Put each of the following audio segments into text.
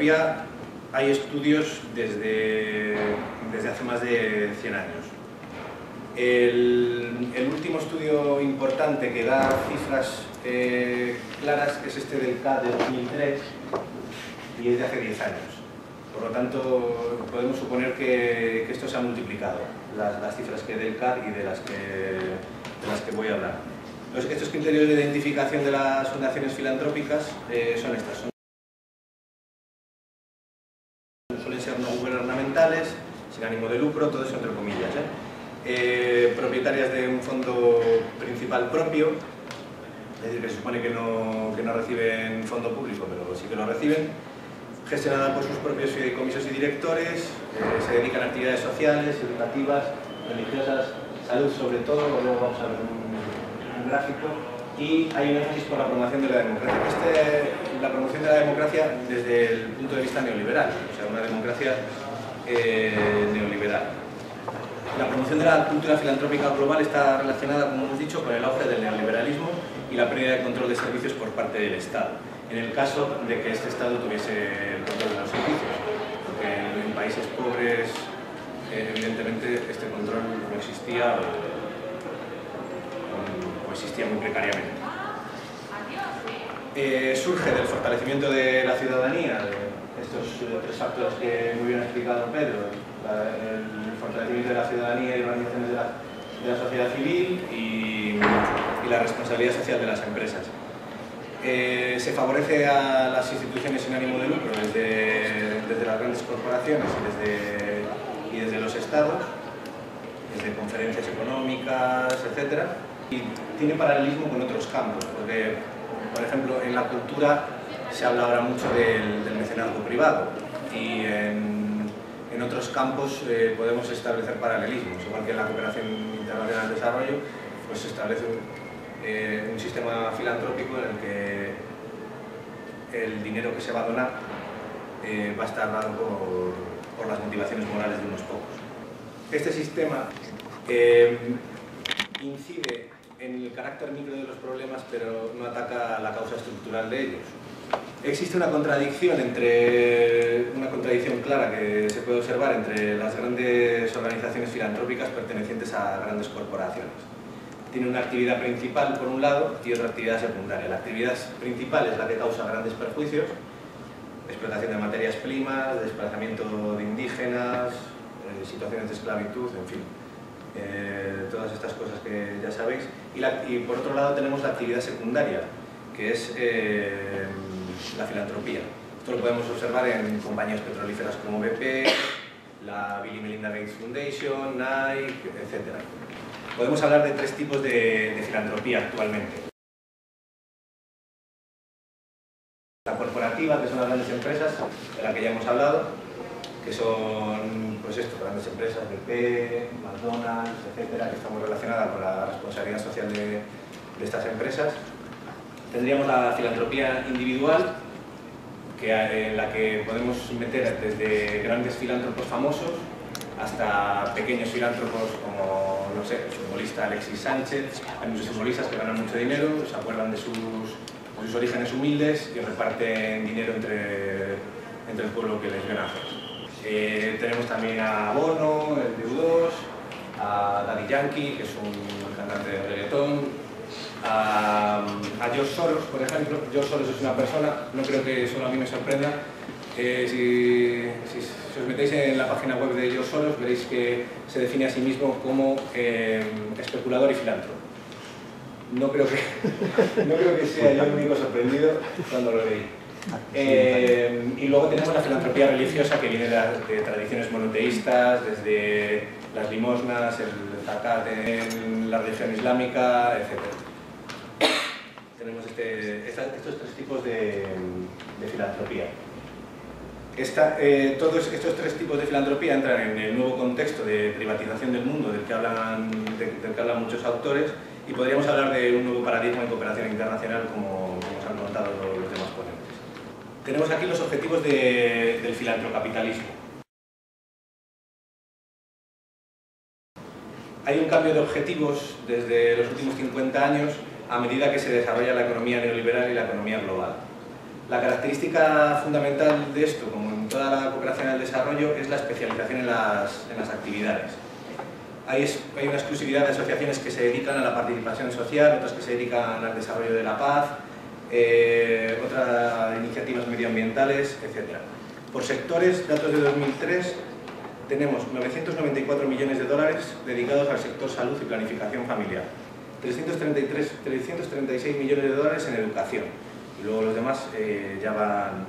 filantropía hay estudios desde hace más de 100 años. El último estudio importante que da cifras claras es este del CAD de 2003 y es de hace 10 años. Por lo tanto, podemos suponer que esto se ha multiplicado, las cifras que del CAD y de las que voy a hablar. Estos criterios de identificación de las fundaciones filantrópicas son estas. Suelen ser no gubernamentales, sin ánimo de lucro, todo eso entre comillas. Propietarias de un fondo principal propio, es decir, que se supone que no reciben fondo público, pero sí que lo reciben, gestionada por sus propios fideicomisos y directores, se dedican a actividades sociales, educativas, religiosas, salud sobre todo, luego vamos a ver un gráfico, y hay un énfasis por la promoción de la democracia. La promoción de la democracia desde el punto de vista neoliberal, o sea, una democracia neoliberal. La promoción de la cultura filantrópica global está relacionada, como hemos dicho, con el auge del neoliberalismo y la pérdida de control de servicios por parte del Estado, en el caso de que este Estado tuviese el control de los servicios, porque en países pobres, evidentemente, este control no existía o existía muy precariamente. Surge del fortalecimiento de la ciudadanía, de estos tres factores que muy bien ha explicado Pedro, el fortalecimiento de la ciudadanía y organizaciones de la sociedad civil y la responsabilidad social de las empresas. Se favorece a las instituciones sin ánimo de lucro desde las grandes corporaciones y desde los estados, desde conferencias económicas, etc. Y tiene paralelismo con otros campos, porque, por ejemplo, en la cultura se habla ahora mucho del mecenazgo privado y en otros campos podemos establecer paralelismos, igual que en la cooperación internacional de desarrollo, pues se establece un sistema filantrópico en el que el dinero que se va a donar va a estar dado por las motivaciones morales de unos pocos. Este sistema incide en el carácter micro de los problemas, pero no ataca la causa estructural de ellos. Existe una contradicción clara que se puede observar entre las grandes organizaciones filantrópicas pertenecientes a grandes corporaciones. Tiene una actividad principal por un lado y otra actividad secundaria. La actividad principal es la que causa grandes perjuicios, explotación de materias primas, desplazamiento de indígenas, situaciones de esclavitud, en fin, todas estas cosas que ya sabéis. Y por otro lado tenemos la actividad secundaria, que es la filantropía. Esto lo podemos observar en compañías petrolíferas como BP, la Bill y Melinda Gates Foundation, Nike, etc. Podemos hablar de tres tipos de filantropía actualmente. La corporativa, que son las grandes empresas, de la que ya hemos hablado, que son, pues esto, grandes empresas, BP, McDonald's, etcétera, que estamos relacionadas con la responsabilidad social de estas empresas. Tendríamos la filantropía individual, en la que podemos meter desde grandes filántropos famosos hasta pequeños filántropos como, no sé, el futbolista Alexis Sánchez. Hay muchos futbolistas que ganan mucho dinero, se acuerdan de sus orígenes humildes y reparten dinero entre el pueblo que les ven hacer. Tenemos también a Bono, el de U2, a Daddy Yankee, que es un cantante de reggaetón, a George Soros, por ejemplo. George Soros es una persona, no creo que solo a mí me sorprenda. Si os metéis en la página web de George Soros, veréis que se define a sí mismo como especulador y filántropo. No creo que sea yo el único sorprendido cuando lo leí. Y luego tenemos la filantropía religiosa, que viene de tradiciones monoteístas, desde las limosnas, el zakat en la religión islámica, etc. Tenemos estos tres tipos de filantropía. Todos estos tres tipos de filantropía entran en el nuevo contexto de privatización del mundo del que hablan muchos autores, y podríamos hablar de un nuevo paradigma en cooperación internacional, como os han contado los demás ponentes. Tenemos aquí los objetivos del filantrocapitalismo. Hay un cambio de objetivos desde los últimos 50 años a medida que se desarrolla la economía neoliberal y la economía global. La característica fundamental de esto, como en toda la cooperación al desarrollo, es la especialización en las actividades. Hay una exclusividad de asociaciones que se dedican a la participación social, otras que se dedican al desarrollo de la paz, otras iniciativas medioambientales, etc. Por sectores, datos de 2003, tenemos 994 millones de dólares dedicados al sector salud y planificación familiar, 336 millones de dólares en educación, y luego los demás ya van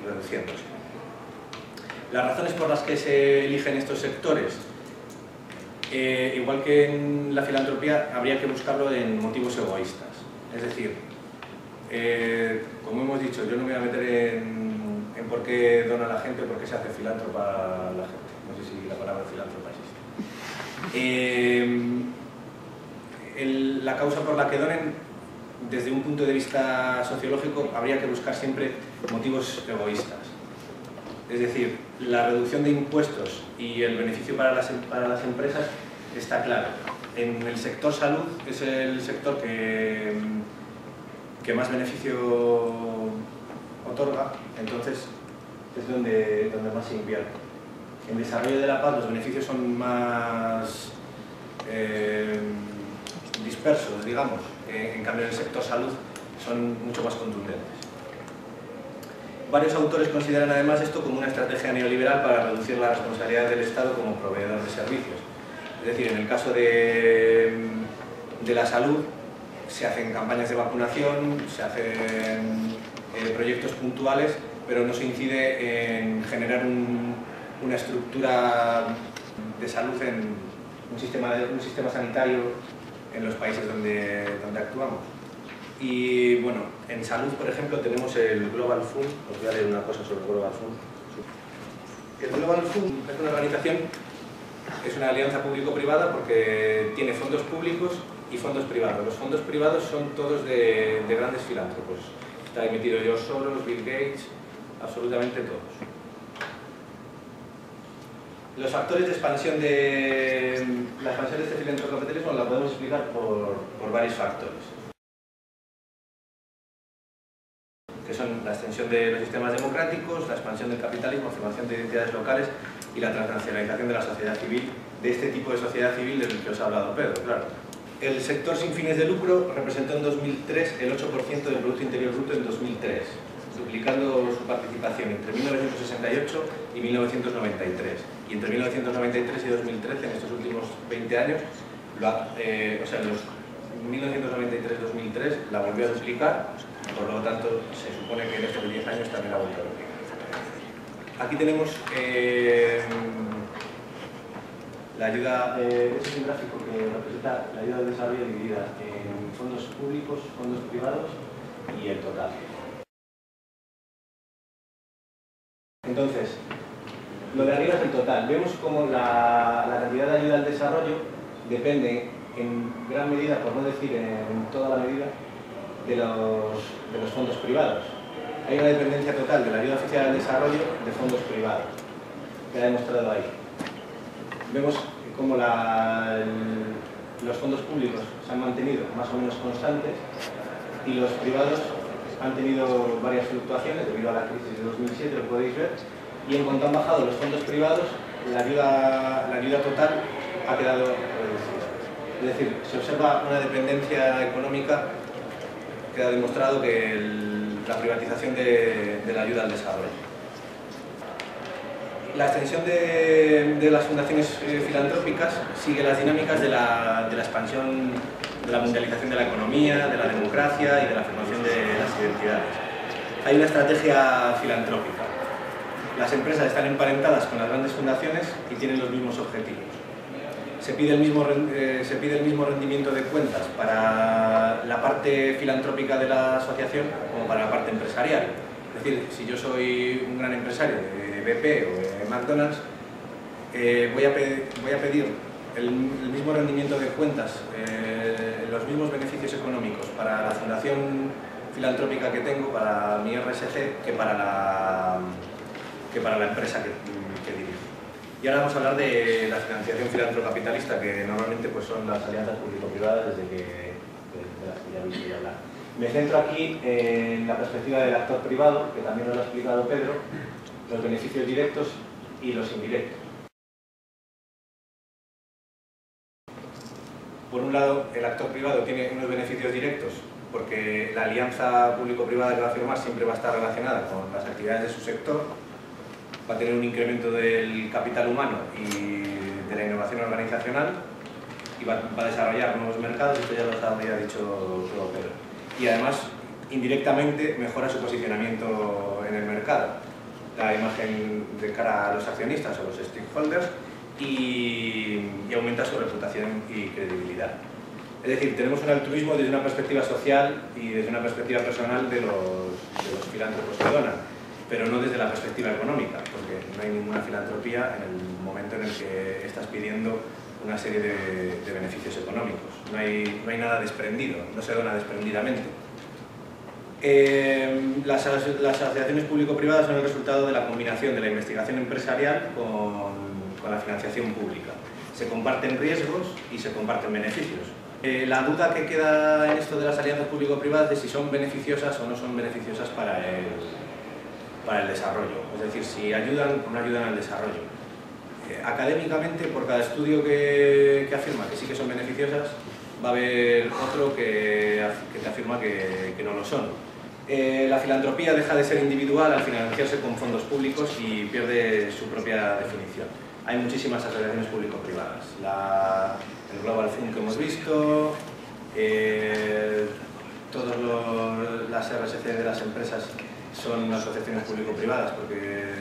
reduciéndose. Las razones por las que se eligen estos sectores, igual que en la filantropía, habría que buscarlo en motivos egoístas. Es decir, como hemos dicho, yo no me voy a meter en por qué dona la gente o por qué se hace filántropa la gente. No sé si la palabra filántropa existe. La causa por la que donen, desde un punto de vista sociológico, habría que buscar siempre motivos egoístas. Es decir, la reducción de impuestos y el beneficio para las empresas está claro. En el sector salud es el sector que más beneficio otorga, entonces es donde más se invierte. En desarrollo de la paz los beneficios son más dispersos, digamos. En cambio en el sector salud son mucho más contundentes. Varios autores consideran además esto como una estrategia neoliberal para reducir la responsabilidad del Estado como proveedor de servicios. Es decir, en el caso de la salud se hacen campañas de vacunación, se hacen proyectos puntuales, pero no se incide en generar una estructura de salud, en un sistema sanitario en los países donde actuamos. Y bueno, en salud, por ejemplo, tenemos el Global Fund. Os voy a leer una cosa sobre el Global Fund. El Global Fund es una organización, es una alianza público-privada porque tiene fondos públicos y fondos privados. Los fondos privados son todos de grandes filántropos. Está ahí metido George Soros, Bill Gates, absolutamente todos. Los factores de expansión de este filantropocapitalismo la podemos explicar por varios factores, que son la extensión de los sistemas democráticos, la expansión del capitalismo, la formación de identidades locales y la transnacionalización de la sociedad civil, de este tipo de sociedad civil del que os ha hablado Pedro, claro. El sector sin fines de lucro representó en 2003 el 8% del Producto Interior Bruto en 2003, duplicando su participación entre 1968 y 1993. Y entre 1993 y 2013, en estos últimos 20 años, o sea, en los 1993-2003 la volvió a duplicar, por lo tanto se supone que en estos 10 años también la volvió a duplicar. Aquí tenemos la ayuda, este es un gráfico que representa la ayuda al desarrollo dividida en fondos públicos, fondos privados y el total. Entonces, lo de arriba es el total. Vemos cómo la cantidad de ayuda al desarrollo depende en gran medida, por no decir en toda la medida, de los fondos privados. Hay una dependencia total de la ayuda oficial al desarrollo de fondos privados. Queda demostrado ahí. Vemos cómo los fondos públicos se han mantenido más o menos constantes y los privados han tenido varias fluctuaciones debido a la crisis de 2007, lo podéis ver, y en cuanto han bajado los fondos privados, la ayuda total ha quedado reducida. Es decir, se observa una dependencia económica, queda demostrado que la privatización de la ayuda al desarrollo. La extensión de las fundaciones filantrópicas sigue las dinámicas de la expansión, de la mundialización de la economía, de la democracia y de la afirmación de las identidades. Hay una estrategia filantrópica. Las empresas están emparentadas con las grandes fundaciones y tienen los mismos objetivos. Se pide el mismo rendimiento de cuentas para la parte filantrópica de la asociación como para la parte empresarial. Es decir, si yo soy un gran empresario de BP o de McDonald's, voy a pedir el mismo rendimiento de cuentas, los mismos beneficios económicos para la fundación filantrópica que tengo, para mi RSC, que para la empresa que dirijo. Y ahora vamos a hablar de la financiación filantrocapitalista, que normalmente pues, son las alianzas público-privadas de las que ya habéis oído hablar. Me centro aquí en la perspectiva del actor privado, que también nos lo ha explicado Pedro, los beneficios directos y los indirectos. Por un lado, el actor privado tiene unos beneficios directos porque la alianza público-privada que va a firmar siempre va a estar relacionada con las actividades de su sector, va a tener un incremento del capital humano y de la innovación organizacional y va a desarrollar nuevos mercados, esto ya lo había dicho Pedro. Y además, indirectamente, mejora su posicionamiento en el mercado, la imagen de cara a los accionistas o los stakeholders y aumenta su reputación y credibilidad. Es decir, tenemos un altruismo desde una perspectiva social y desde una perspectiva personal de los filántropos que donan, pero no desde la perspectiva económica, porque no hay ninguna filantropía en el momento en el que estás pidiendo una serie de beneficios económicos. No hay nada desprendido, no se dona desprendidamente. Las asociaciones público-privadas son el resultado de la combinación de la investigación empresarial con la financiación pública. Se comparten riesgos y se comparten beneficios. La duda que queda en esto de las alianzas público-privadas es si son beneficiosas o no son beneficiosas para el desarrollo. Es decir, si ayudan o no ayudan al desarrollo. Académicamente, por cada estudio que afirma que sí que son beneficiosas, va a haber otro que te afirma que no lo son. La filantropía deja de ser individual al financiarse con fondos públicos y pierde su propia definición. Hay muchísimas asociaciones público-privadas. El Global Fund que hemos visto, todas las RSC de las empresas son asociaciones público-privadas porque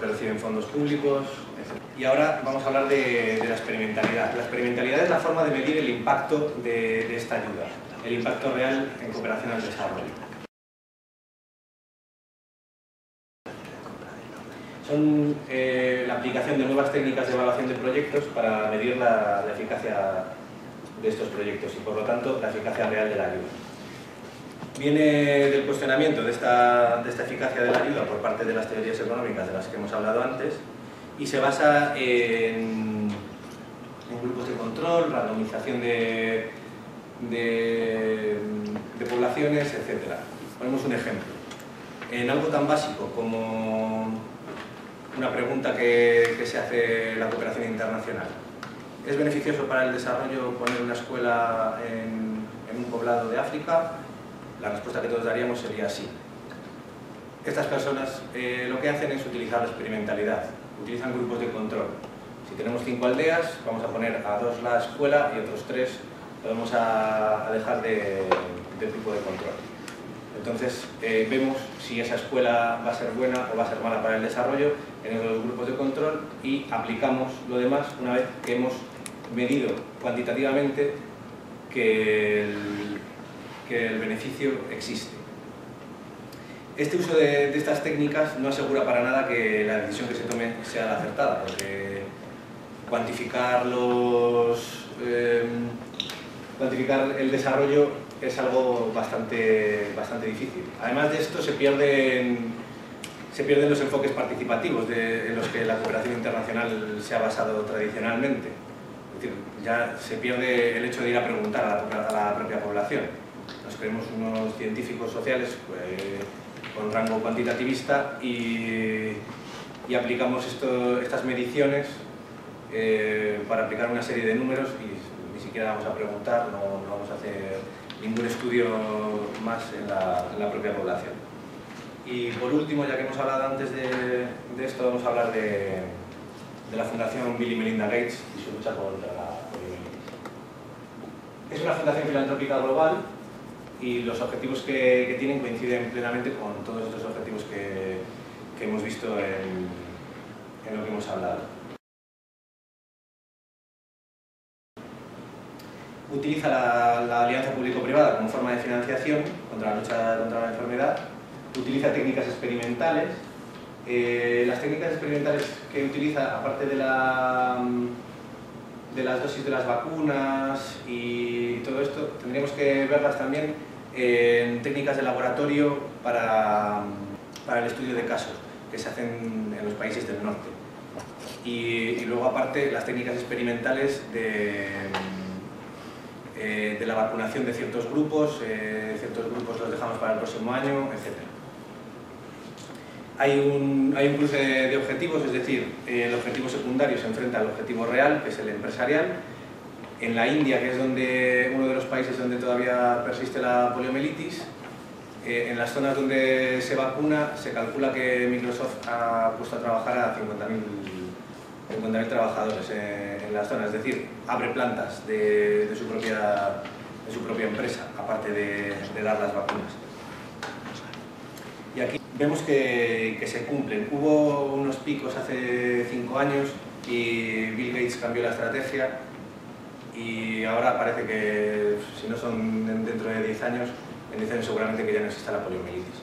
reciben fondos públicos, etc. Y ahora vamos a hablar de la experimentalidad. La experimentalidad es la forma de medir el impacto de esta ayuda, el impacto real en cooperación al desarrollo. Son la aplicación de nuevas técnicas de evaluación de proyectos para medir la eficacia de estos proyectos y, por lo tanto, la eficacia real de la ayuda. Viene del cuestionamiento de esta eficacia de la ayuda por parte de las teorías económicas de las que hemos hablado antes y se basa en grupos de control, randomización de poblaciones, etc. Ponemos un ejemplo. En algo tan básico como una pregunta que se hace la cooperación internacional. ¿Es beneficioso para el desarrollo poner una escuela en un poblado de África? La respuesta que todos daríamos sería sí. Estas personas lo que hacen es utilizar la experimentalidad, utilizan grupos de control. Si tenemos 5 aldeas, vamos a poner a 2 la escuela y otros 3 lo vamos a dejar del grupo de control. Entonces vemos si esa escuela va a ser buena o va a ser mala para el desarrollo en los grupos de control y aplicamos lo demás una vez que hemos medido cuantitativamente que el beneficio existe. Este uso de estas técnicas no asegura para nada que la decisión que se tome sea la acertada, porque cuantificar el desarrollo es algo bastante difícil. Además de esto, se pierden los enfoques participativos en los que la cooperación internacional se ha basado tradicionalmente. Es decir, ya se pierde el hecho de ir a preguntar a la propia población. Nos creemos unos científicos sociales con rango cuantitativista y aplicamos estas mediciones para aplicar una serie de números y ni siquiera vamos a preguntar, no vamos a hacer ningún estudio más en la propia población. Y por último, ya que hemos hablado antes de esto, vamos a hablar de la Fundación Bill y Melinda Gates y su lucha contra la poliomielitis. Es una fundación filantrópica global y los objetivos que tienen coinciden plenamente con todos estos objetivos que hemos visto en lo que hemos hablado. Utiliza la alianza público-privada como forma de financiación contra la lucha contra la enfermedad, utiliza técnicas experimentales. Las técnicas experimentales que utiliza, aparte de las dosis de las vacunas y todo esto, tendríamos que verlas también en técnicas de laboratorio para el estudio de casos que se hacen en los países del norte. Y luego, aparte, las técnicas experimentales de la vacunación de ciertos grupos los dejamos para el próximo año, etc. Hay un cruce de objetivos, es decir, el objetivo secundario se enfrenta al objetivo real, que es el empresarial. En la India, que es uno de los países donde todavía persiste la poliomielitis, en las zonas donde se vacuna, se calcula que Microsoft ha puesto a trabajar a 50.000 trabajadores en las zonas, es decir, abre plantas de su propia empresa, aparte de dar las vacunas. Y aquí vemos que se cumplen. Hubo unos picos hace 5 años y Bill Gates cambió la estrategia y ahora parece que, si no son dentro de 10 años, en 10 años seguramente que ya no exista la poliomielitis.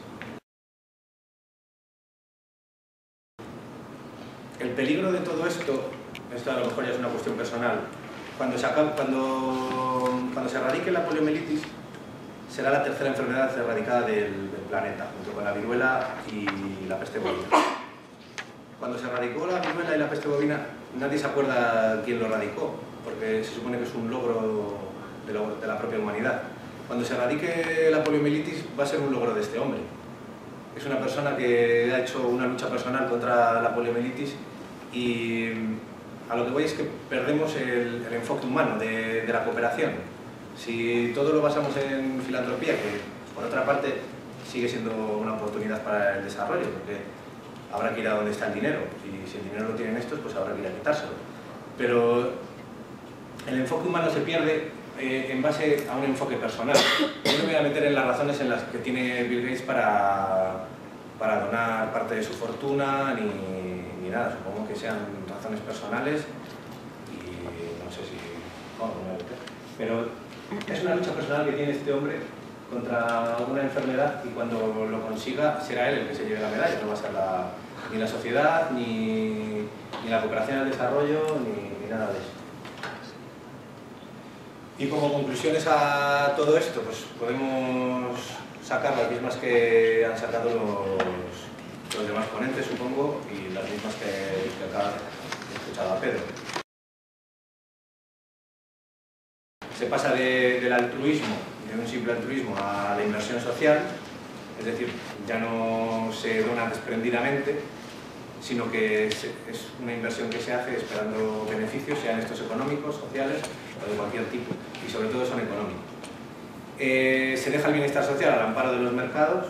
El peligro de todo esto a lo mejor ya es una cuestión personal, cuando se erradique la poliomielitis, será la tercera enfermedad erradicada del planeta, junto con la viruela y la peste bovina. Cuando se erradicó la viruela y la peste bovina, nadie se acuerda quién lo erradicó, porque se supone que es un logro de la propia humanidad. Cuando se erradique la poliomielitis, va a ser un logro de este hombre. Es una persona que ha hecho una lucha personal contra la poliomielitis y a lo que voy es que perdemos el enfoque humano de la cooperación. Si todo lo basamos en filantropía, que por otra parte sigue siendo una oportunidad para el desarrollo, porque habrá que ir a donde está el dinero, y si el dinero lo tienen estos, pues habrá que ir a quitárselo. Pero el enfoque humano se pierde en base a un enfoque personal. Yo no me voy a meter en las razones en las que tiene Bill Gates para donar parte de su fortuna, ni nada. Supongo que sean razones personales y no sé si... No, no me voy a meter. Pero es una lucha personal que tiene este hombre contra una enfermedad y cuando lo consiga será él el que se lleve la medalla, no va a ser ni la sociedad, ni la cooperación al desarrollo, ni nada de eso. Y como conclusiones a todo esto, pues podemos sacar las mismas que han sacado los demás ponentes, supongo, y las mismas que acá he escuchado a Pedro. Se pasa del altruismo, de un simple altruismo, a la inversión social, es decir, ya no se dona desprendidamente, sino que es una inversión que se hace esperando beneficios, sean estos económicos, sociales o de cualquier tipo, y sobre todo son económicos. Se deja el bienestar social al amparo de los mercados,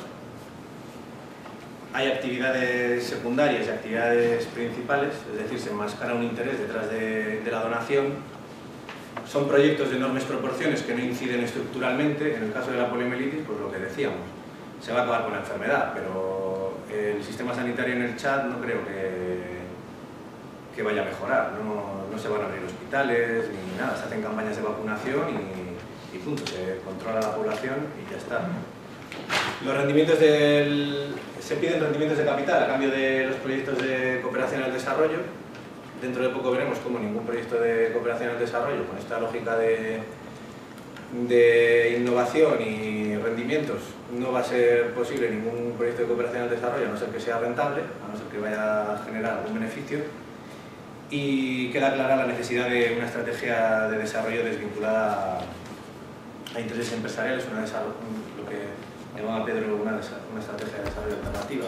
hay actividades secundarias y actividades principales, es decir, se enmascara un interés detrás de la donación. Son proyectos de enormes proporciones que no inciden estructuralmente. En el caso de la poliomielitis, pues lo que decíamos, se va a acabar con la enfermedad, pero el sistema sanitario en el Chad no creo que vaya a mejorar, no se van a abrir hospitales ni nada, se hacen campañas de vacunación y punto, se controla la población y ya está. Los rendimientos se piden rendimientos de capital a cambio de los proyectos de cooperación al desarrollo. Dentro de poco veremos cómo ningún proyecto de cooperación al desarrollo, con esta lógica de innovación y rendimientos, no va a ser posible ningún proyecto de cooperación al desarrollo, a no ser que sea rentable, a no ser que vaya a generar algún beneficio. Y queda clara la necesidad de una estrategia de desarrollo desvinculada a intereses empresariales, lo que llamaba Pedro una estrategia de desarrollo alternativa.